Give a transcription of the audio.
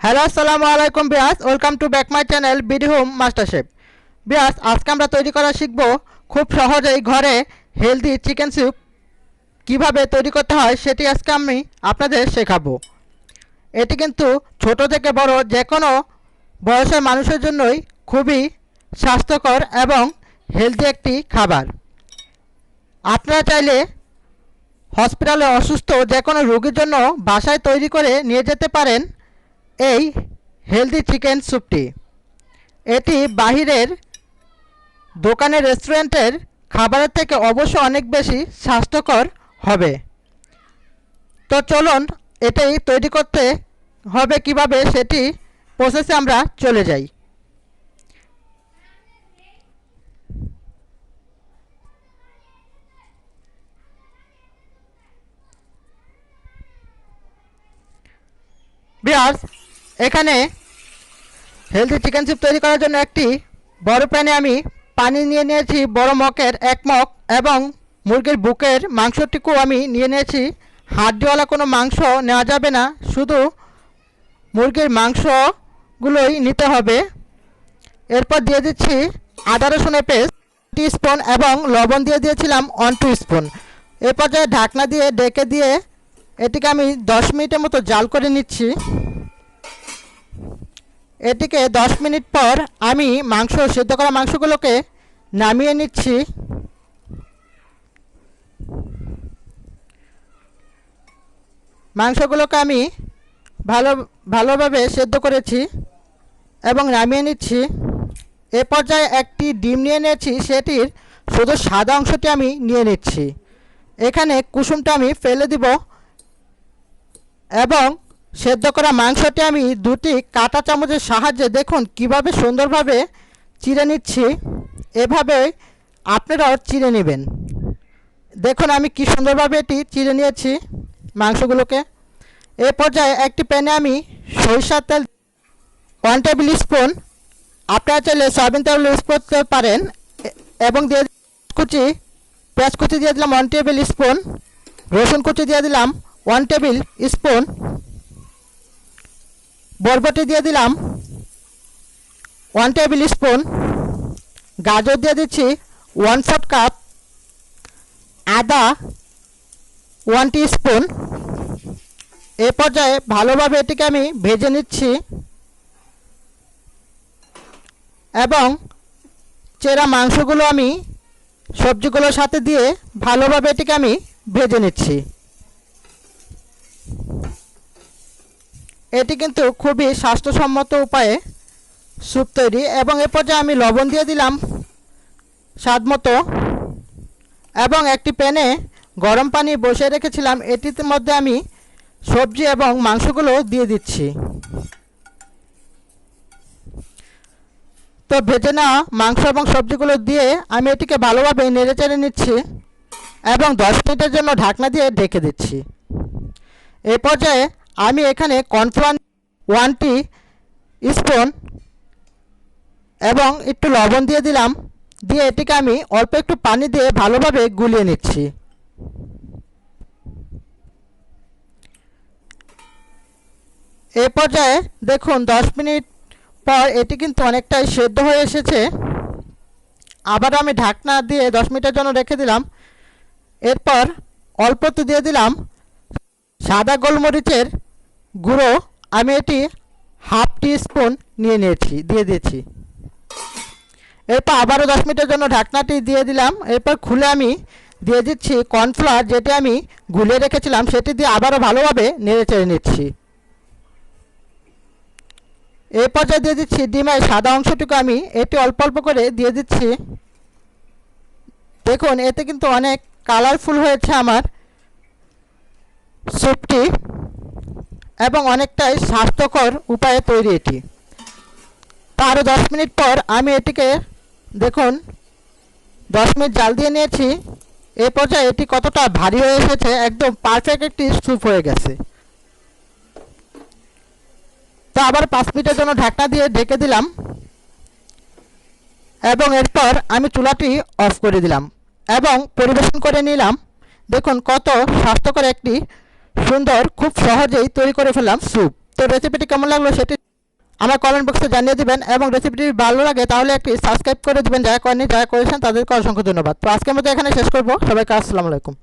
Hello আসসালামু আলাইকুম viewers, welcome to back my channel BD home master chef. Viewers, আজকে আমরা তৈরি করা শিখব খুব সহজেই ঘরে হেলদি চিকেন স্যুপ কিভাবে তৈরি করতে হয় সেটি আজকে আমি আপনাদের শেখাবো। এটি কিন্তু ছোট থেকে বড় যে কোনো বয়সের মানুষের জন্যই খুবই স্বাস্থ্যকর এবং হেলদি একটি খাবার। আপনারা চাইলে হসপিটালে অসুস্থ যে কোনো রোগীর জন্য বাসায় তৈরি করে নিয়ে যেতে পারেন এই হেলদি চিকেন স্যুপটি। এটি বাহিরের দোকানের রেস্টুরেন্টের খাবারের থেকে অবশ্য অনেক বেশি স্বাস্থ্যকর হবে। তো চলুন এটাই তৈরি করতে হবে কিভাবে সেটি প্রসেসে আমরা চলে যাই। ভিউয়ার্স, এখানে হেলদি চিকেন স্যুপ তৈরি করার জন্য একটি বড় প্যানে আমি পানি নিয়ে নিয়েছি বড় মগের 1 মগ, এবং মুরগির বুকের মাংসটিকেও আমি নিয়ে নিয়েছি। হাড্ডিওয়ালা কোনো মাংস নেওয়া যাবে না, শুধু মুরগির মাংসগুলোই নিতে হবে। এরপর দিয়ে দিচ্ছি আদা রসুনের পেস্ট 2 স্পুন এবং লবণ দিয়ে দিয়েছিলাম 1-2 স্পুন। এ পর্যায়ে ঢাকনা দিয়ে ঢেকে দিয়ে এটিকে আমি 10 মিনিটের মতো জাল করে নিচ্ছি। এটিকে 10 মিনিট পর আমি সিদ্ধ করা মাংসগুলোকে নামিয়ে নিচ্ছি। মাংসগুলোকে আমি ভালোভাবে সেদ্ধ করেছি এবং নামিয়ে নিচ্ছি। এ পর্যায়ে একটি ডিম নিয়ে নিয়েছি, সেটির শুধু সাদা অংশটি আমি নিয়ে নিচ্ছি। এখানে কুসুমটা আমি ফেলে দিব এবং সেদ্ধ করা মাংসটি আমি 2টি কাঁটা চামচের সাহায্যে দেখুন কিভাবে সুন্দরভাবে চিড়ে নিচ্ছি। এভাবে আপনারাও চিড়ে নেবেন। দেখুন আমি কি সুন্দরভাবে এটি চিড়ে নিয়েছি মাংসগুলোকে। এ পর্যায়ে একটি প্যানে আমি সরিষার তেল 1 টেবিল স্পুন, আপনারা চাইলে সয়াবিন তেল ইউজ করতে পারেন, এবং দিয়ে পেঁয়াজ কুচি দিয়ে দিলাম 1 টেবিল স্পুন, রসুন কুচি দিয়ে দিলাম 1 টেবিল স্পুন, বরবটি দিয়ে দিলাম 1 টেবিল স্পুন, গাজর দিয়ে দিচ্ছি 1/4 কাপ, আদা 1 টিস্পুন। এ পর্যায়ে ভালোভাবে এটিকে আমি ভেজে নিচ্ছি এবং চেরা মাংসগুলো আমি সবজিগুলোর সাথে দিয়ে ভালোভাবে এটিকে আমি ভেজে নিচ্ছি। এটি কিন্তু খুবই স্বাস্থ্যসম্মত উপায়ে স্যুপ তৈরি। এবং এ পর্যায়ে আমি লবণ দিয়ে দিলাম স্বাদ মতো, এবং একটি প্যানে গরম পানি বসিয়ে রেখেছিলাম, এটির মধ্যে আমি সবজি এবং মাংসগুলো দিয়ে দিচ্ছি। তো ভেজে নেওয়া মাংস এবং সবজিগুলো দিয়ে আমি এটিকে ভালোভাবে নেড়েচেড়ে নিচ্ছি এবং 10 মিনিটের জন্য ঢাকনা দিয়ে ঢেকে দিচ্ছি। এই পর্যায়ে আমি এখানে কর্নফ্লাওয়ার 1 স্পুন এবং একটু লবণ দিয়ে দিলাম, দিয়ে এটিকে আমি অল্প একটু পানি দিয়ে ভালোভাবে গুলিয়ে নিচ্ছি। এই পর্যায়ে দেখুন 10 মিনিট পর এটি কিন্তু অনেকটাই সেদ্ধ হয়ে এসেছে। আবার আমি ঢাকনা দিয়ে 10 মিনিটের জন্য রেখে দিলাম। এরপর অল্প একটু দিয়ে দিলাম সাদা গোলমরিচের গুঁড়ো, আমি এটি 1/2 টিস্পুন দিয়ে দিয়েছি। এরপর আবারও 10 মিনিটের জন্য ঢাকনাটি দিয়ে দিলাম। এরপর খুলে আমি দিয়ে দিচ্ছি কর্নফ্লাওয়ার, যেটি আমি গুলিয়ে রেখেছিলাম, সেটি দিয়ে আবারও ভালোভাবে নেড়েচেড়ে নিচ্ছি। এই পর্যায়ে দিয়ে দিচ্ছি ডিমের সাদা অংশটুকু, আমি এটি অল্প অল্প করে দিয়ে দিচ্ছি। দেখুন এতে কিন্তু অনেক কালারফুল হয়েছে আমার স্যুপটি এবং অনেকটাই স্বাস্থ্যকর উপায়ে তৈরি এটি। আরও 10 মিনিট পর আমি এটিকে দেখুন 10 মিনিট জাল দিয়ে নিয়েছি। এই পর্যায়ে এটি কতটা ভারী হয়ে এসেছে, একদম পারফেক্ট একটি স্যুপ হয়ে গেছে। তো আবার 5 মিনিটের জন্য ঢাকনা দিয়ে ঢেকে দিলাম এবং এরপর আমি চুলাটি অফ করে দিলাম এবং পরিবেশন করে নিলাম। দেখুন কত স্বাস্থ্যকর একটি সুন্দর, খুব সহজেই তৈরি করে ফেললাম স্যুপ। তো রেসিপিটি কেমন লাগলো সেটি আমার কমেন্ট বক্সে জানিয়ে দিবেন এবং রেসিপিটি ভালো লাগে তাহলে একটি সাবস্ক্রাইব করে দিবেন। যারা করেননি, যারা করেছেন তাদেরকে অসংখ্য ধন্যবাদ। তো আজকের মতো এখানে শেষ করব। সবাইকে আসসালামু আলাইকুম।